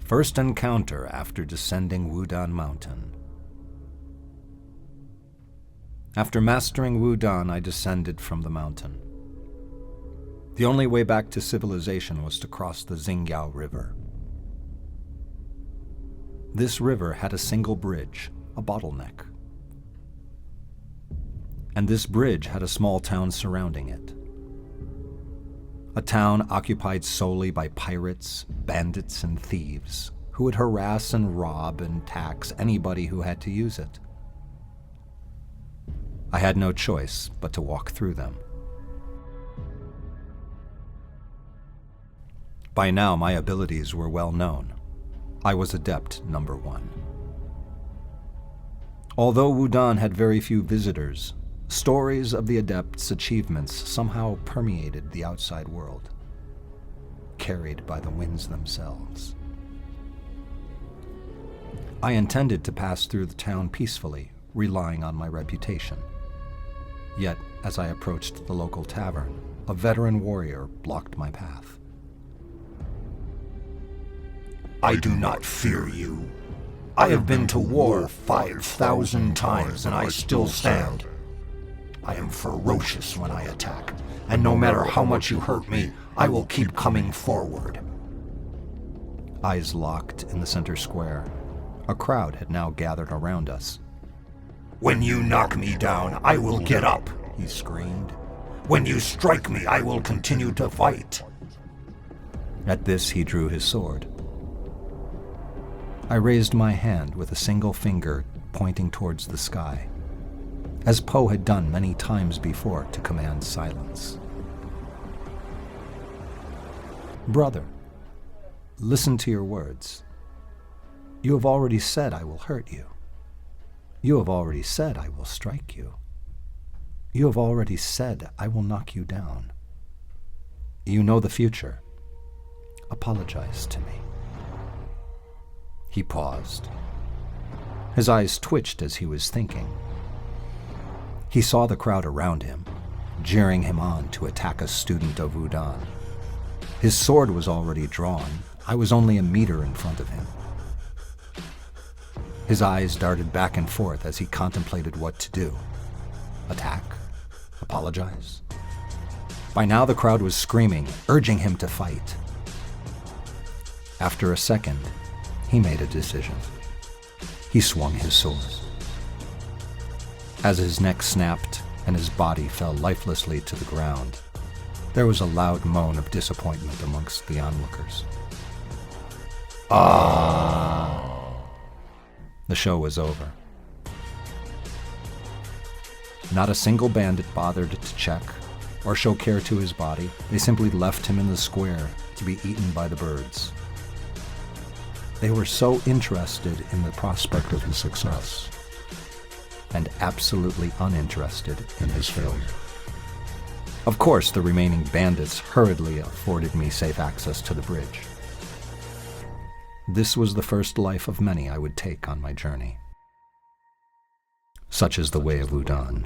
First encounter after descending Wudan Mountain. After mastering wudan, I descended from the mountain. The only way back to civilization was to cross the Xingyao River. This river had a single bridge, a bottleneck. And this bridge had a small town surrounding it. A town occupied solely by pirates, bandits, and thieves who would harass and rob and tax anybody who had to use it. I had no choice but to walk through them. By now, my abilities were well known. I was Adept number 1. Although Wudan had very few visitors, stories of the Adept's achievements somehow permeated the outside world, carried by the winds themselves. I intended to pass through the town peacefully, relying on my reputation. Yet, as I approached the local tavern, a veteran warrior blocked my path. I do not fear you. I have been to war 5,000 times and I still stand. I am ferocious when I attack, and no matter how much you hurt me, I will keep coming forward. Eyes locked in the center square, a crowd had now gathered around us. When you knock me down, I will get up, he screamed. When you strike me, I will continue to fight. At this, he drew his sword. I raised my hand with a single finger pointing towards the sky, as Poe had done many times before to command silence. Brother, listen to your words. You have already said I will hurt you. You have already said I will strike you. You have already said I will knock you down. You know the future. Apologize to me. He paused. His eyes twitched as he was thinking. He saw the crowd around him, jeering him on to attack a student of wudan. His sword was already drawn. I was only a meter in front of him. His eyes darted back and forth as he contemplated what to do. Attack? Apologize? By now the crowd was screaming, urging him to fight. After a second, he made a decision. He swung his sword. As his neck snapped and his body fell lifelessly to the ground, there was a loud moan of disappointment amongst the onlookers. Ah! The show was over. Not a single bandit bothered to check or show care to his body. They simply left him in the square to be eaten by the birds. They were so interested in the prospect of his success and absolutely uninterested in his failure. Of course, the remaining bandits hurriedly afforded me safe access to the bridge. This was the first life of many I would take on my journey. Such is the way of wudan.